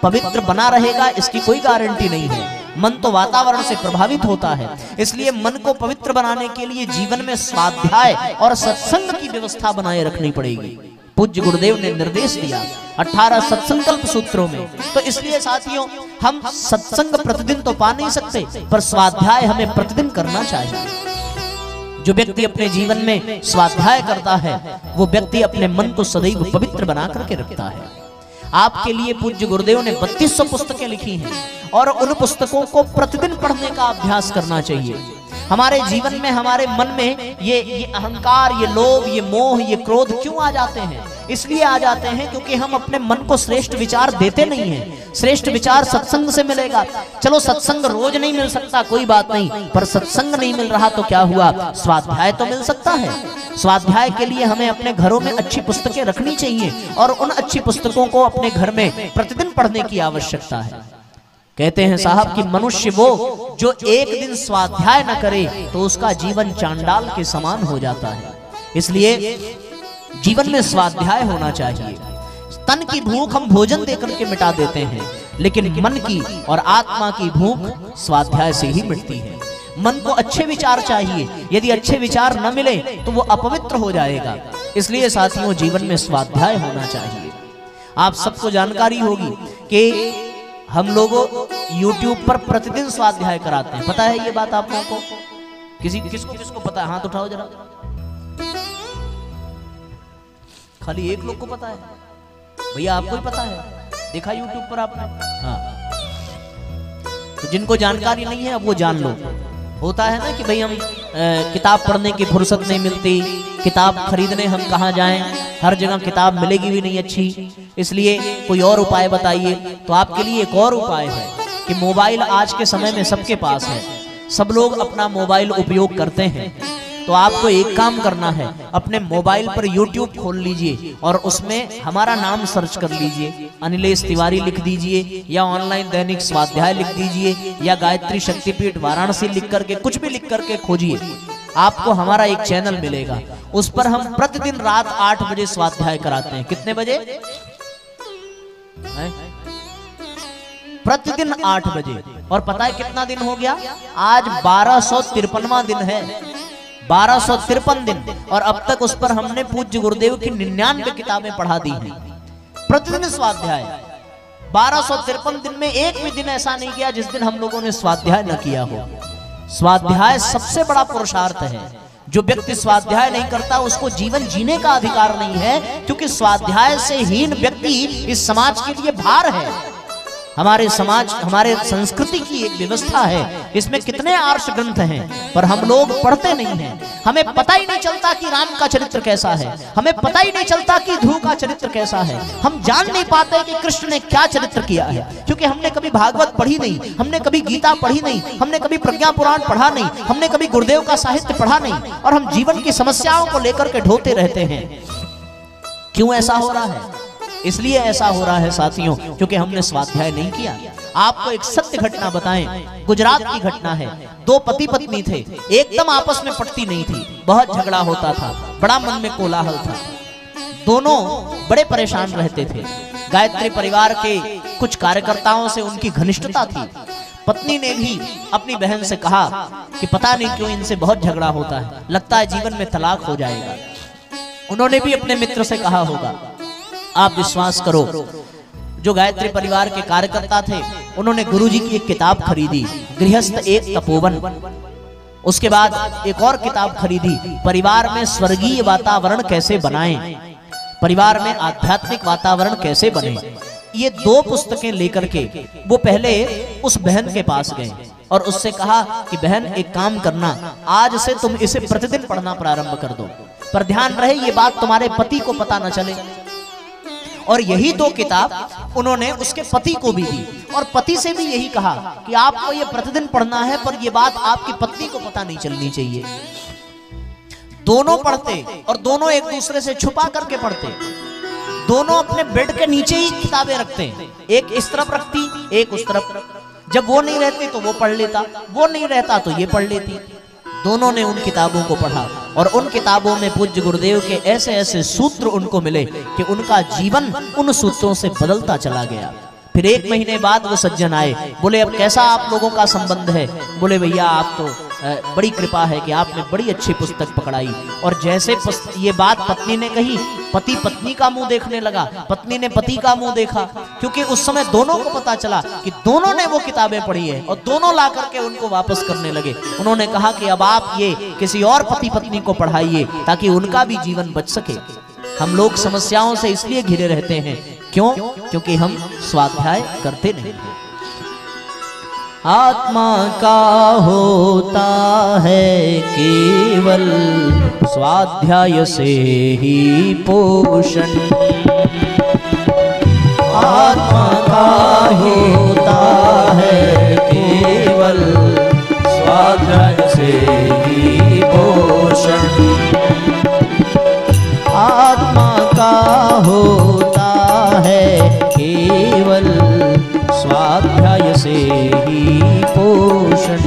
पवित्र बना रहेगा, इसकी कोई गारंटी नहीं है। मन तो वातावरण से प्रभावित होता है। इसलिए मन को पवित्र बनाने के लिए जीवन में स्वाध्याय और सत्संग की व्यवस्था बनाए रखनी पड़ेगी। पूज्य गुरुदेव ने निर्देश दिया 18 सत्संकल्प सूत्रों में। तो इसलिए साथियों, हम सत्संग प्रतिदिन तो पा नहीं सकते, पर स्वाध्याय हमें प्रतिदिन करना चाहिए। जो व्यक्ति अपने जीवन में स्वाध्याय करता है वो व्यक्ति अपने मन को सदैव पवित्र बना करके रखता है। आपके लिए पूज्य गुरुदेव ने 3200 पुस्तकें लिखी हैं और उन पुस्तकों को प्रतिदिन पढ़ने का अभ्यास करना चाहिए। हमारे जीवन में, हमारे मन में ये अहंकार, ये लोभ, ये मोह, ये क्रोध क्यों आ जाते हैं? इसलिए आ जाते हैं क्योंकि हम अपने मन को श्रेष्ठ विचार देते नहीं हैं। श्रेष्ठ विचार सत्संग से मिलेगा। चलो सत्संग रोज नहीं मिल सकता, कोई बात नहीं, पर सत्संग नहीं मिल रहा तो क्या हुआ, स्वाध्याय तो मिल सकता है। स्वाध्याय के लिए हमें अपने घरों में अच्छी पुस्तकें रखनी चाहिए और उन अच्छी पुस्तकों को अपने घर में प्रतिदिन पढ़ने की आवश्यकता है। कहते हैं साहब कि मनुष्य वो जो एक दिन स्वाध्याय न करे तो उसका जीवन चांडाल के समान हो जाता है। इसलिए जीवन में स्वाध्याय होना चाहिए। तन की भूख हम भोजन देकर के मिटा देते हैं, लेकिन मन की और आत्मा की भूख स्वाध्याय से ही मिटती है। मन को अच्छे विचार चाहिए, यदि अच्छे विचार न मिले तो वो अपवित्र हो जाएगा। इसलिए साथियों, जीवन में स्वाध्याय होना चाहिए। आप सबको जानकारी होगी कि हम लोगों YouTube पर प्रतिदिन स्वाध्याय कराते हैं। पता है ये बात आप लोगों को? किसको पता है? हाथ उठाओ जरा। खाली एक लोग को पता है। भैया आपको ही पता है, देखा YouTube पर आपने? हाँ, तो जिनको जानकारी नहीं है अब वो जान लो। होता है ना कि भाई हम किताब पढ़ने की फुर्सत नहीं मिलती, किताब खरीदने हम कहाँ जाएं, हर जगह किताब मिलेगी भी नहीं अच्छी, इसलिए कोई और उपाय बताइए। तो आपके लिए एक और उपाय है कि मोबाइल आज के समय में सबके पास है, सब लोग अपना मोबाइल उपयोग करते हैं। तो आपको एक काम करना है, अपने मोबाइल पर YouTube खोल लीजिए और उसमें हमारा नाम सर्च कर लीजिए, अनिलेश तिवारी लिख दीजिए या ऑनलाइन दैनिक स्वाध्याय लिख दीजिए या गायत्री शक्तिपीठ वाराणसी लिख करके, कुछ भी लिख करके खोजिए, आपको हमारा एक चैनल मिलेगा। उस पर हम प्रतिदिन रात 8 बजे स्वाध्याय कराते हैं। कितने बजे? प्रतिदिन 8 बजे। और पता है कितना दिन हो गया? आज 1253वां दिन है, 1253 दिन। और अब तक उस पर हमने पूज्य गुरुदेव की 99 किताबें पढ़ा दी हैं। प्रतिदिन स्वाध्याय 1253 दिन में एक भी दिन ऐसा नहीं गया जिस दिन हम लोगों ने स्वाध्याय न किया हो। स्वाध्याय सबसे बड़ा पुरुषार्थ है। जो व्यक्ति स्वाध्याय नहीं करता उसको जीवन जीने का अधिकार नहीं है, क्योंकि स्वाध्याय से हीन व्यक्ति इस समाज के लिए भार है। हमारे समाज, हमारे संस्कृति की एक व्यवस्था है, इसमें कितने आर्ष ग्रंथ हैं, पर हम लोग पढ़ते नहीं हैं। हमें पता ही नहीं चलता कि राम का चरित्र कैसा है, हमें पता ही नहीं चलता कि ध्रुव का चरित्र कैसा है, हम जान नहीं पाते कि कृष्ण ने क्या चरित्र किया है, क्योंकि हमने कभी भागवत पढ़ी नहीं, हमने कभी गीता पढ़ी नहीं, हमने कभी प्रज्ञा पुराण पढ़ा नहीं, हमने कभी गुरुदेव का साहित्य पढ़ा नहीं, और हम जीवन की समस्याओं को लेकर के ढोते रहते हैं। क्यों ऐसा हो रहा है? इसलिए ऐसा हो रहा है साथियों, क्योंकि हमने स्वाध्याय नहीं किया। आपको एक सत्य घटना बताएं, गुजरात की घटना है। दो पति पत्नी थे, एकदम आपस में पटती नहीं थी, बहुत झगड़ा होता था, बड़ा मन में कोलाहल था, दोनों बड़े परेशान रहते थे। गायत्री परिवार के कुछ कार्यकर्ताओं से उनकी घनिष्ठता थी। पत्नी ने भी अपनी बहन से कहा कि पता नहीं क्यों इनसे बहुत झगड़ा होता है, लगता है जीवन में तलाक हो जाएगा। उन्होंने भी अपने मित्र से कहा होगा। आप विश्वास करो, जो गायत्री परिवार के कार्यकर्ता थे उन्होंने गुरुजी की एक किताब खरीदी, गृहस्थ एक तपोवन। उसके बाद एक और किताब खरीदी, परिवार में स्वर्गीय वातावरण कैसे बनाएं, परिवार में आध्यात्मिक वातावरण कैसे बने। ये दो पुस्तकें लेकर के वो पहले उस बहन के पास गए और उससे कहा कि बहन एक काम करना, आज से तुम इसे प्रतिदिन पढ़ना प्रारंभ कर दो, पर ध्यान रहे ये बात तुम्हारे पति को पता न चले। और यही दो किताब उन्होंने उसके पति को भी दी और पति से भी यही कहा कि आपको ये प्रतिदिन पढ़ना है, पर ये बात आपकी पत्नी को पता नहीं चलनी चाहिए। दोनों पढ़ते और दोनों एक दूसरे से छुपा करके पढ़ते, दोनों अपने बेड के नीचे ही किताबें रखते, एक इस तरफ रखती एक उस तरफ। जब वो नहीं रहती तो वो पढ़ लेता, वो नहीं रहता तो ये पढ़ लेती। दोनों ने उन किताबों को पढ़ा और उन किताबों में पूज्य गुरुदेव के ऐसे ऐसे सूत्र उनको मिले कि उनका जीवन उन सूत्रों से बदलता चला गया। फिर एक महीने बाद वो सज्जन आए, बोले अब कैसा आप लोगों का संबंध है? बोले भैया आप तो बड़ी कृपा है कि आपने बड़ी अच्छी पुस्तक पकड़ाई। और जैसे ये बात पत्नी ने कही, पति पत्नी का मुंह देखने लगा, पत्नी ने पति का मुंह देखा, क्योंकि उस समय दोनों को पता चला कि दोनों ने वो किताबें पढ़ी है और दोनों ला करके उनको वापस करने लगे। उन्होंने कहा कि अब आप ये किसी और पति पत्नी को पढ़ाइए ताकि उनका भी जीवन बच सके। हम लोग समस्याओं से इसलिए घिरे रहते हैं, क्यों? क्योंकि हम स्वाध्याय करते नहीं। आत्मा का होता है केवल स्वाध्याय से ही पोषण, आत्मा का होता है केवल स्वाध्याय से ही पोषण, आत्मा का होता है केवल स्वाध्याय से ही पोषण,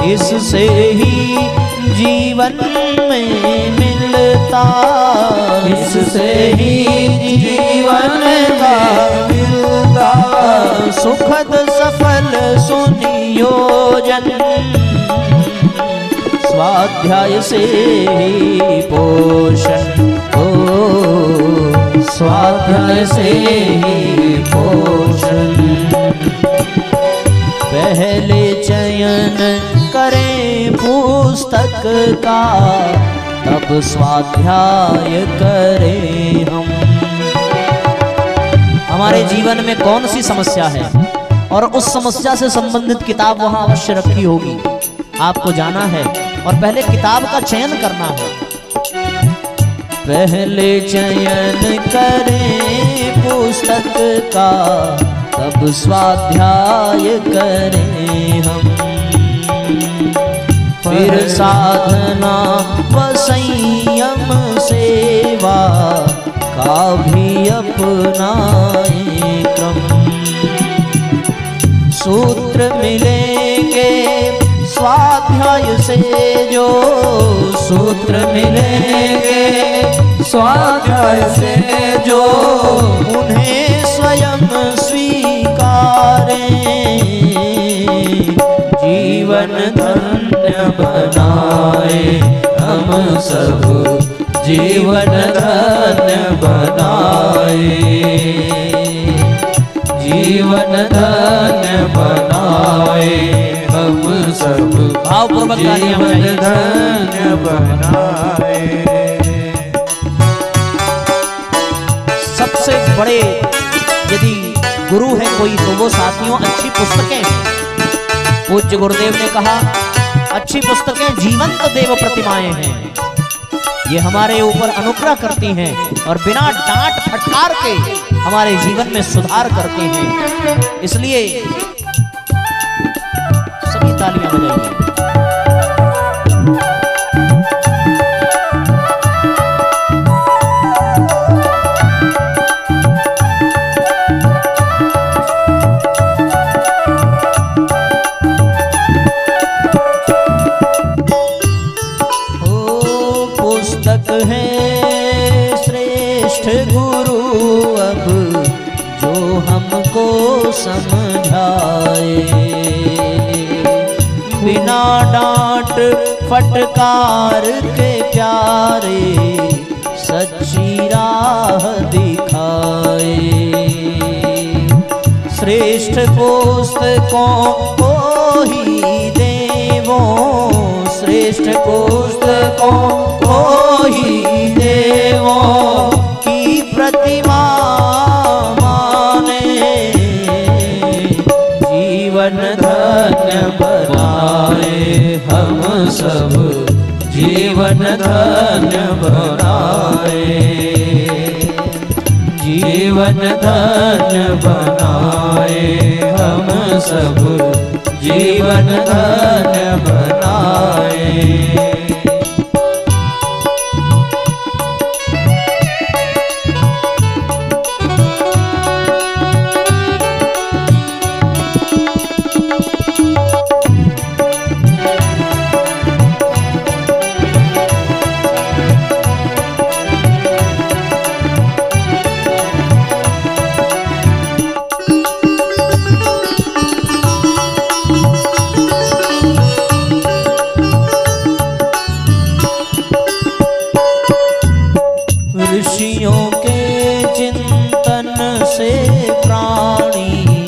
इससे ही जीवन में मिलता, इससे ही जीवन का मिलता सुखद सफल सुनियोजन, स्वाध्याय से ही पोषण हो, स्वाध्याय से ही पोषण। पहले चयन करें पुस्तक का, तब स्वाध्याय करें हम। हमारे जीवन में कौन सी समस्या है और उस समस्या से संबंधित किताब वहां अवश्य रखी होगी, आपको जाना है और पहले किताब का चयन करना है। पहले चयन करें पुस्तक का, तब स्वाध्याय करें हम। फिर साधना व संयम सेवा का भी अपनाएं क्रम। सूत्र मिलेंगे स्वाध्याय से जो, सूत्र मिलेंगे स्वाध्याय से जो, उन्हें स्वयं स्वीकारें, जीवन धन्य बनाए हम सब, जीवन धन्य बनाए, जीवन धन्य बनाए हम सब, जीवन धन्य बनाए। सबसे बड़े यदि गुरु है कोई तो वो साथियों अच्छी पुस्तकें। पूज्य गुरुदेव ने कहा अच्छी पुस्तकें जीवंत देव प्रतिमाएं हैं, ये हमारे ऊपर अनुग्रह करती हैं और बिना डांट फटकार के हमारे जीवन में सुधार करते हैं। इसलिए सभी तालियां बजाइए। है श्रेष्ठ गुरु अब जो हमको समझाए, बिना डांट फटकार के प्यारे सच्ची राह दिखाए। श्रेष्ठ पुस्तकों को ही देवों, श्रेष्ठ पुस्तकों को ही देवों की प्रतिमा माने, जीवन धन्य बनाए हम सब, जीवन धन्य बनाए, जीवन धन्य बनाए हम सब, जीवन धन्य बनाए। ऋषियों के चिंतन से प्राणी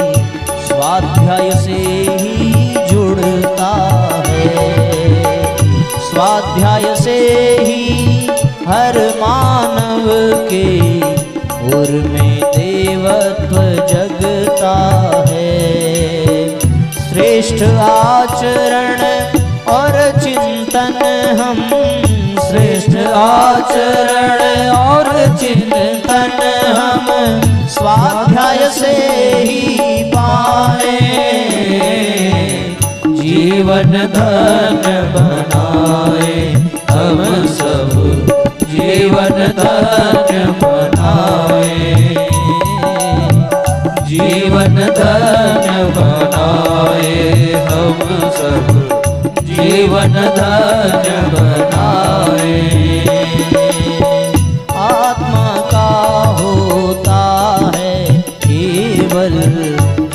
स्वाध्याय से ही जुड़ता है, स्वाध्याय से ही हर मानव के उर में देवत्व जगता है। श्रेष्ठ आचरण और चिंतन हम, श्रेष्ठ आचरण और चिंतन हम स्वाध्याय से ही पाए, जीवन धन्य बनाए हम सब, जीवन धन्य बनाए, जीवन धन्य बनाए हम सब, जीवन धन्य बनाए। आत्मा का होता है केवल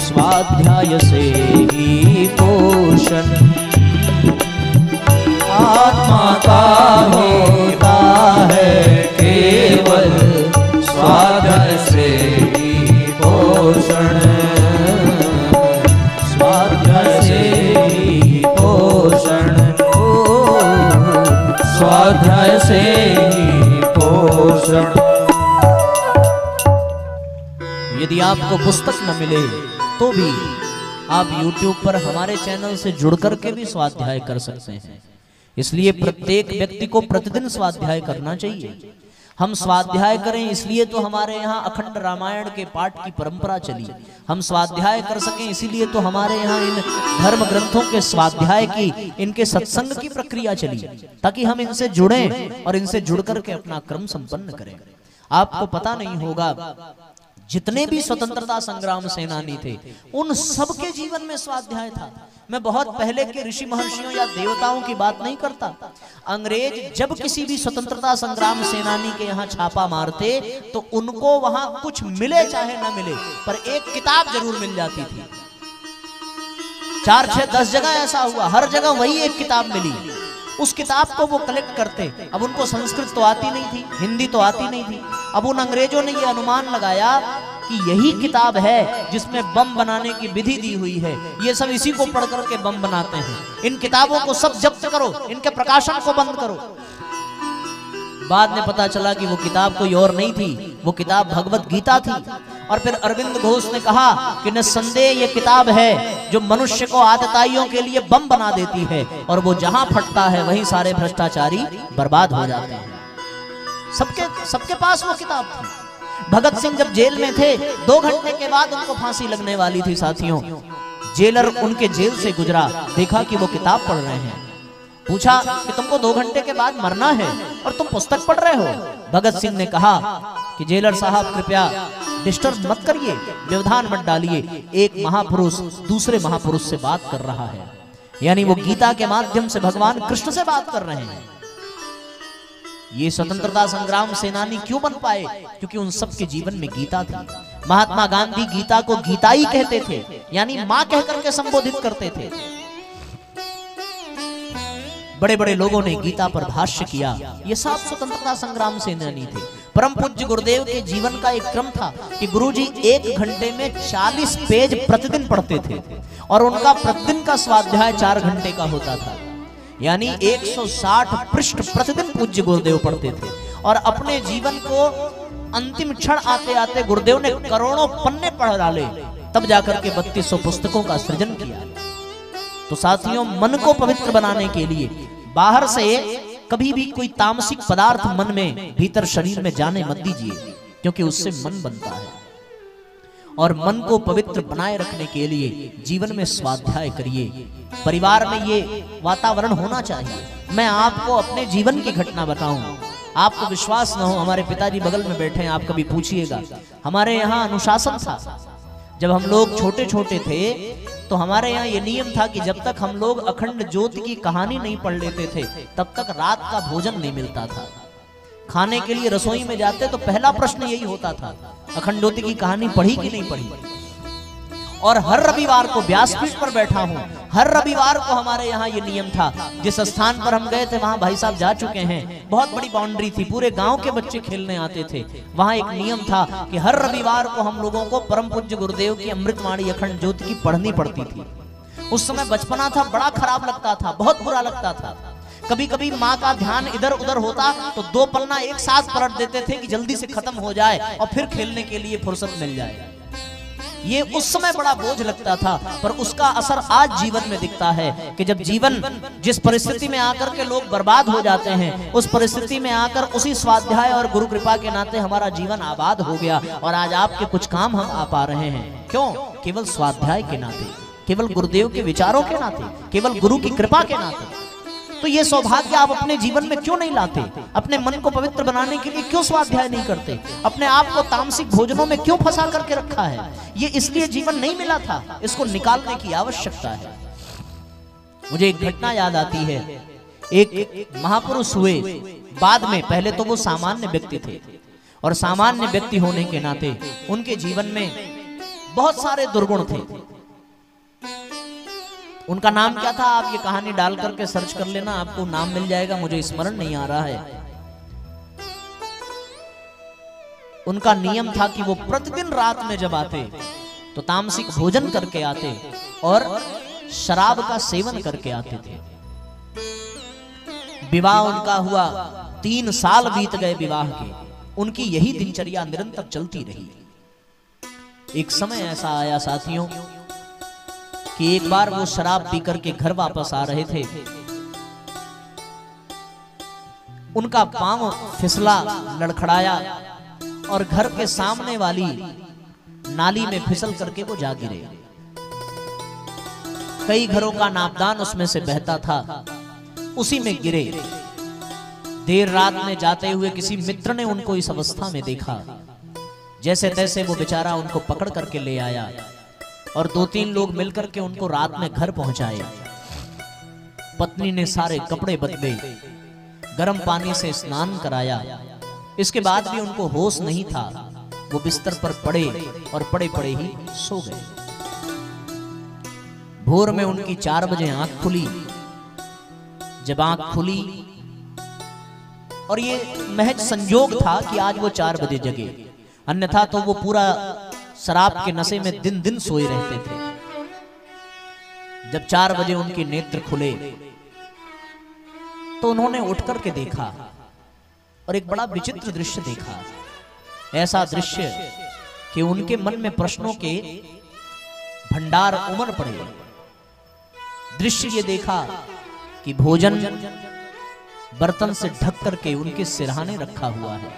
स्वाध्याय से ही पोषण, आत्मा का होता है केवल स्वाध्याय से ही पोषण, स्वाध्याय से ही पोषण, स्वाध्याय से ही पोषण। यदि आपको पुस्तक न मिले तो भी आप YouTube पर हमारे चैनल से जुड़ करके भी स्वाध्याय कर सकते हैं। इसलिए प्रत्येक व्यक्ति को प्रतिदिन स्वाध्याय करना चाहिए। हम स्वाध्याय करें इसलिए तो हमारे यहाँ अखंड रामायण के पाठ की परंपरा चली। हम स्वाध्याय कर सकें इसीलिए तो हमारे यहाँ इन धर्म ग्रंथों के स्वाध्याय की, इनके सत्संग की प्रक्रिया चली, ताकि हम इनसे जुड़ें और इनसे जुड़ करके अपना क्रम संपन्न करें। आपको पता नहीं होगा, जितने भी स्वतंत्रता संग्राम सेनानी थे उन सबके जीवन में स्वाध्याय था। मैं बहुत पहले के ऋषि महर्षियों या देवताओं की बात नहीं करता। अंग्रेज जब किसी भी स्वतंत्रता संग्राम सेनानी के यहाँ छापा मारते तो उनको वहां कुछ मिले चाहे ना मिले, पर एक किताब जरूर मिल जाती थी। 4, 6, 10 जगह ऐसा हुआ, हर जगह वही एक किताब मिली। उस किताब को वो कलेक्ट करते। अब उनको संस्कृत तो आती नहीं थी, हिंदी तो आती नहीं थी। अब उन अंग्रेजों ने ये अनुमान लगाया कि यही किताब है जिसमें बम बनाने की विधि दी हुई है, ये सब इसी को पढ़ करके बम बनाते हैं। इन किताबों को सब जब्त करो, इनके प्रकाशन को बंद करो। बाद में पता चला कि वो किताब कोई और नहीं थी, वो किताब भगवत गीता थी। और फिर अरविंद घोष ने कहा कि निस्संदेह ये किताब है जो मनुष्य को आतताइयों के लिए बम बना देती है, और वो जहां फटता है वहीं सारे भ्रष्टाचारी बर्बाद हो जाते हैं। सबके पास वो किताब थी। भगत सिंह जब जेल में थे, 2 घंटे के बाद उनको फांसी लगने वाली थी साथियों। जेलर उनके जेल से गुजरा, देखा कि वो किताब पढ़ रहे हैं, पूछा कि तुमको 2 घंटे के बाद मरना है और तुम पुस्तक पढ़ रहे हो। भगत सिंह ने कहा कि जेलर साहब कृपया डिस्टर्ब मत करिए, व्यवधान मत डालिए, एक महापुरुष दूसरे महापुरुष से बात कर रहा है, यानी वो गीता के माध्यम से भगवान कृष्ण से बात कर रहे हैं। ये स्वतंत्रता संग्राम सेनानी क्यों बन पाए? क्योंकि उन सब के जीवन में गीता थी। महात्मा गांधी गीता को गीताई कहते थे, यानी मां कहकर के संबोधित करते थे। बड़े बड़े लोगों ने गीता पर भाष्य किया, ये सब स्वतंत्रता संग्राम सेनानी थे। परम पूज्य गुरुदेव के जीवन का एक क्रम था कि गुरुजी 1 घंटे में 40 पेज प्रतिदिन पढ़ते थे, और उनका प्रतिदिन का स्वाध्याय 4 घंटे का होता था, यानी 160 पृष्ठ प्रतिदिन पूज्य गुरुदेव पढ़ते थे। और अपने जीवन को अंतिम क्षण आते आते गुरुदेव ने करोड़ों पन्ने पढ़ डाले, तब जाकर के 3200 पुस्तकों का सृजन किया। तो साथियों, मन को पवित्र बनाने के लिए बाहर से कभी भी कोई तामसिक पदार्थ मन में भीतर शरीर में जाने मत दीजिए, क्योंकि उससे मन बनता है। और मन को पवित्र बनाए रखने के लिए जीवन में स्वाध्याय करिए। परिवार में ये वातावरण होना चाहिए। मैं आपको अपने जीवन की घटना बताऊं, आपको विश्वास न हो, हमारे पिताजी बगल में बैठे हैं, आप कभी पूछिएगा। हमारे यहाँ अनुशासन था। जब हम लोग छोटे छोटे थे तो हमारे यहाँ ये नियम था कि जब तक हम लोग अखंड ज्योति की कहानी नहीं पढ़ लेते थे, तब तक रात का भोजन नहीं मिलता था। खाने के लिए रसोई में जाते तो पहला प्रश्न यही होता था, अखंड ज्योति की कहानी पढ़ी कि नहीं पढ़ी। और हर रविवार को, व्यासपीठ पर बैठा हूं, हर रविवार को हमारे यहाँ ये नियम था। जिस स्थान पर हम गए थे वहां भाई साहब जा चुके हैं, बहुत बड़ी बाउंड्री थी, पूरे गांव के बच्चे खेलने आते थे। वहां एक नियम था कि हर रविवार को हम लोगों को परम पूज्य गुरुदेव की अमृतवाणी अखंड ज्योति की पढ़नी पड़ती थी। उस समय बचपना था, बड़ा खराब लगता था, बहुत बुरा लगता था। कभी कभी माँ का ध्यान इधर उधर होता तो 2 पन्ना एक साथ पलट देते थे कि जल्दी से खत्म हो जाए और फिर खेलने के लिए फुर्सत मिल जाए। ये उस समय बड़ा बोझ लगता था, पर उसका असर आज जीवन में दिखता है कि जब जीवन जिस परिस्थिति में आकर के लोग बर्बाद हो जाते हैं, उस परिस्थिति में आकर उसी स्वाध्याय और गुरु कृपा के नाते हमारा जीवन आबाद हो गया। और आज आपके कुछ काम हम आ पा रहे हैं, क्यों? केवल स्वाध्याय के नाते, केवल गुरुदेव के विचारों के नाते, केवल गुरु की कृपा के नाते। तो ये सौभाग्य आप अपने जीवन में क्यों नहीं लाते? अपने मन को पवित्र बनाने के लिए क्यों स्वाध्याय नहीं करते? अपने आप को तामसिक भोजनों में क्यों फंसा करके रखा है? ये इसलिए जीवन नहीं मिला था, इसको निकालने की आवश्यकता है। मुझे एक घटना याद आती है। एक महापुरुष हुए बाद में, पहले तो वो सामान्य व्यक्ति थे, और सामान्य व्यक्ति होने के नाते उनके जीवन में बहुत सारे दुर्गुण थे। उनका नाम क्या था? आप ये कहानी डाल करके सर्च कर लेना, आपको नाम मिल जाएगा, मुझे स्मरण नहीं आ रहा है। उनका नियम था कि वो प्रतिदिन रात में जब आते तो तामसिक भोजन करके आते और शराब का सेवन करके आते थे। विवाह उनका हुआ, 3 साल बीत गए विवाह के, उनकी यही दिनचर्या निरंतर चलती रही। एक समय ऐसा आया साथियों कि एक बार वो शराब पी करके घर वापस आ रहे थे, उनका पांव फिसला, लड़खड़ाया और घर के सामने वाली नाली में फिसल करके वो जा गिरे। कई घरों का नापदान उसमें से बहता था, उसी में गिरे। देर रात में जाते हुए किसी मित्र ने उनको इस अवस्था में देखा। जैसे तैसे वो बेचारा उनको पकड़ करके ले आया और 2-3 लोग मिलकर के उनको रात में घर पहुंचाए। पत्नी ने सारे कपड़े बदले, गर्म पानी से स्नान कराया। इसके बाद भी उनको होश नहीं था। वो बिस्तर पर पड़े और पड़े पड़े ही सो गए। भोर में उनकी 4 बजे आंख खुली। जब आंख खुली, और ये महज संयोग था कि आज वो 4 बजे जगे, अन्यथा तो वो पूरा शराब के नशे में दिन दिन सोए रहते थे। जब 4 बजे उनके नेत्र खुले तो उन्होंने उठ करके देखा और एक बड़ा विचित्र दृश्य देखा। ऐसा दृश्य कि उनके मन में प्रश्नों के भंडार उमड़ पड़े। दृश्य ये देखा कि भोजन बर्तन से ढक करके उनके सिरहाने रखा हुआ है।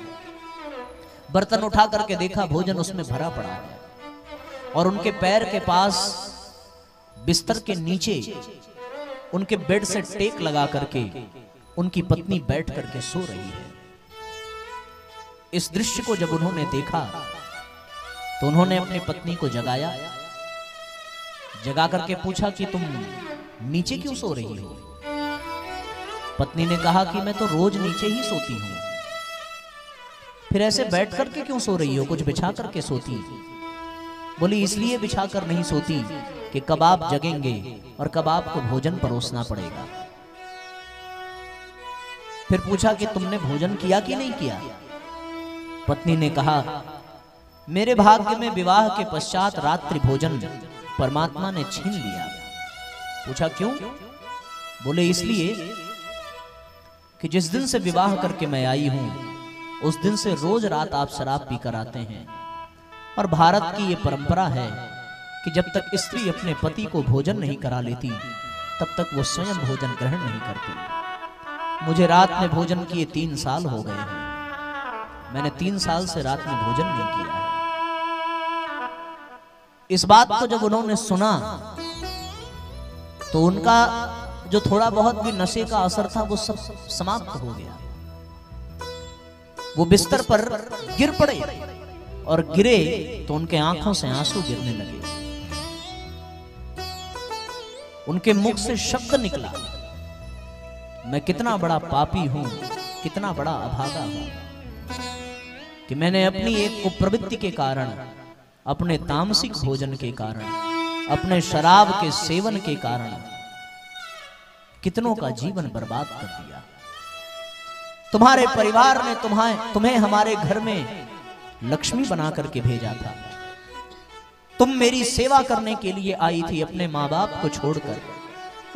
बर्तन उठा करके देखा, भोजन उसमें भरा पड़ा है और उनके पैर के पास बिस्तर के नीचे उनके बेड से टेक लगा करके उनकी पत्नी बैठ करके सो रही है। इस दृश्य को जब उन्होंने देखा तो उन्होंने अपनी पत्नी को जगाया, जगा करके पूछा कि तुम नीचे क्यों सो रही हो? पत्नी ने कहा कि मैं तो रोज नीचे ही सोती हूं। फिर ऐसे बैठ करके क्यों सो रही हो? कुछ बिछा करके सोती। बोली इसलिए बिछा कर नहीं सोती कि कब आप जगेंगे और कब आपको भोजन परोसना पड़ेगा। फिर पूछा कि तुमने भोजन किया कि नहीं किया? पत्नी ने कहा मेरे भाग्य में विवाह के पश्चात रात्रि भोजन परमात्मा ने छीन लिया। पूछा क्यों? बोले इसलिए कि जिस दिन से विवाह करके मैं आई हूं उस दिन से रोज रात आप शराब पीकर आते हैं और भारत की ये परंपरा है कि जब तक स्त्री अपने पति को भोजन नहीं करा लेती तब तक वो स्वयं भोजन ग्रहण नहीं करती। मुझे रात में भोजन किए 3 साल हो गए हैं। मैंने 3 साल से रात में भोजन नहीं किया है। इस बात को जब उन्होंने सुना तो उनका जो थोड़ा बहुत भी नशे का असर था वो सब समाप्त हो गया। वो बिस्तर पर गिर पड़े और गिरे तो उनके आंखों से आंसू गिरने लगे। उनके मुख से शब्द निकला, मैं कितना बड़ा पापी हूं, कितना बड़ा अभागा हूं कि मैंने अपनी एक कुप्रवृत्ति के कारण, अपने तामसिक भोजन के कारण, अपने शराब के सेवन के कारण कितनों का जीवन बर्बाद कर दिया। तुम्हारे परिवार ने तुम्हें हमारे घर में लक्ष्मी बना करके भेजा था। तुम मेरी सेवा करने के लिए आई थी, अपने माँ बाप को छोड़कर,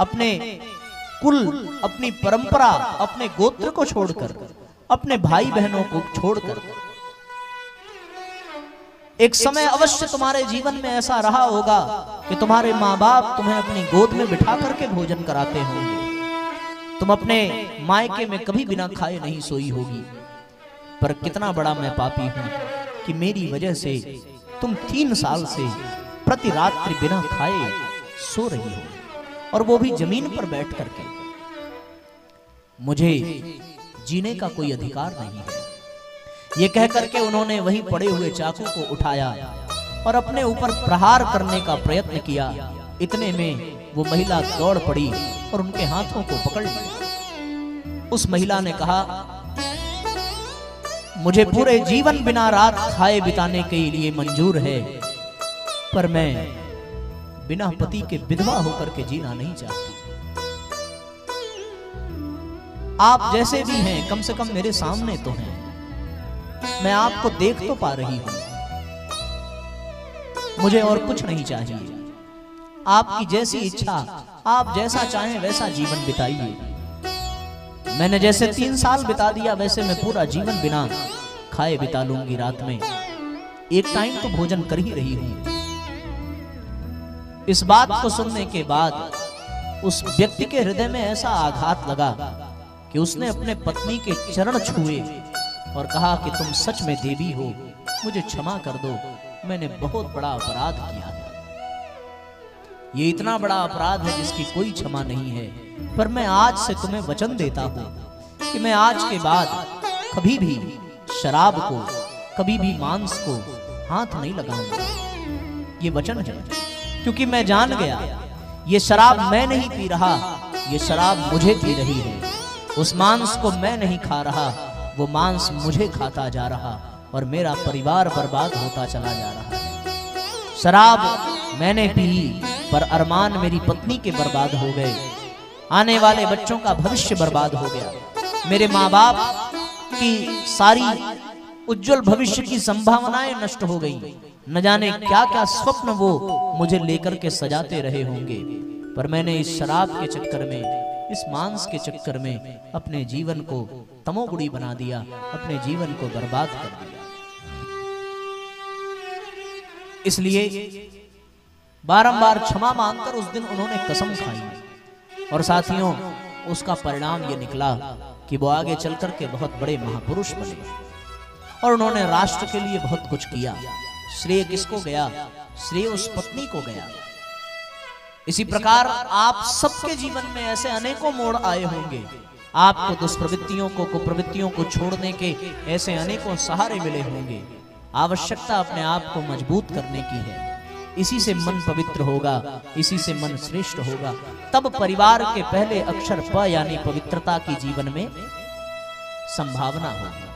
अपने कुल, अपनी परंपरा, अपने गोत्र को छोड़कर, अपने भाई बहनों को छोड़कर। एक समय अवश्य तुम्हारे जीवन में ऐसा रहा होगा कि तुम्हारे माँ बाप तुम्हें अपनी गोद में बिठा करके भोजन कराते होंगे। तुम अपने मायके में कभी बिना खाए नहीं सोई होगी। पर कितना बड़ा मैं पापी हूं कि मेरी वजह से तुम 3 साल से प्रति रात्रि बिना खाए सो रही हो, और वो भी जमीन पर बैठ करके। मुझे जीने का कोई अधिकार नहीं है। ये कह करके उन्होंने वहीं पड़े हुए चाकू को उठाया और अपने ऊपर प्रहार करने का प्रयत्न किया। इतने में वो महिला दौड़ पड़ी और उनके हाथों को पकड़ लिया। उस महिला ने कहा, मुझे पूरे जीवन बिना रात खाए बिताने के लिए मंजूर है, पर मैं बिना पति के विधवा होकर के जीना नहीं चाहती। आप जैसे भी हैं कम से कम मेरे सामने तो हैं, मैं आपको देख तो पा रही हूं। मुझे और कुछ नहीं चाहिए। आपकी जैसी इच्छा, आप जैसा चाहें वैसा जीवन बिताइए। मैंने जैसे 3 साल बिता दिया वैसे मैं पूरा जीवन बिना खाए बिता लूंगी। रात में एक टाइम तो भोजन कर ही रही हूं। इस बात को सुनने के बाद उस व्यक्ति के हृदय में ऐसा आघात लगा कि उसने अपने पत्नी के चरण छुए और कहा कि तुम सच में देवी हो, मुझे क्षमा कर दो, मैंने बहुत बड़ा अपराध किया है। ये इतना बड़ा अपराध है जिसकी कोई क्षमा नहीं है, पर मैं आज से तुम्हें वचन देता हूं कि मैं आज के बाद कभी भी शराब को, कभी भी मांस को हाथ नहीं लगाऊंगा। ये वचन है, क्योंकि मैं जान गया ये शराब मैं नहीं पी रहा, ये शराब मुझे पी रही है। उस मांस को मैं नहीं खा रहा, वो मांस मुझे खाता जा रहा और मेरा परिवार बर्बाद होता चला जा रहा है। शराब मैंने पी पर अरमान मेरी पत्नी के बर्बाद हो गए, आने वाले बच्चों का भविष्य बर्बाद हो गया, मेरे माँ बाप की सारी उज्जवल भविष्य की संभावनाएं नष्ट हो गई। न जाने क्या क्या स्वप्न वो मुझे लेकर के सजाते रहे होंगे, पर मैंने इस शराब के चक्कर में, इस मांस के चक्कर में अपने जीवन को तमोगुणी बना दिया, अपने जीवन को बर्बाद कर दिया। इसलिए बारंबार क्षमा मांगकर उस दिन उन्होंने कसम खाई और साथियों उसका परिणाम ये निकला कि वो आगे चलकर के बहुत बड़े महापुरुष बने और उन्होंने राष्ट्र के लिए बहुत कुछ किया। श्रेय किसको गया? श्रेय उस पत्नी को गया। इसी प्रकार आप सबके जीवन में ऐसे अनेकों मोड़ आए होंगे। आपको दुष्प्रवृत्तियों को कुप्रवृत्तियों को छोड़ने के ऐसे अनेकों सहारे मिले होंगे। आवश्यकता अपने आप को मजबूत करने की है। इसी से मन पवित्र होगा, इसी से मन श्रेष्ठ होगा। तब परिवार के पहले अक्षर प यानी पवित्रता की जीवन में संभावना होगी।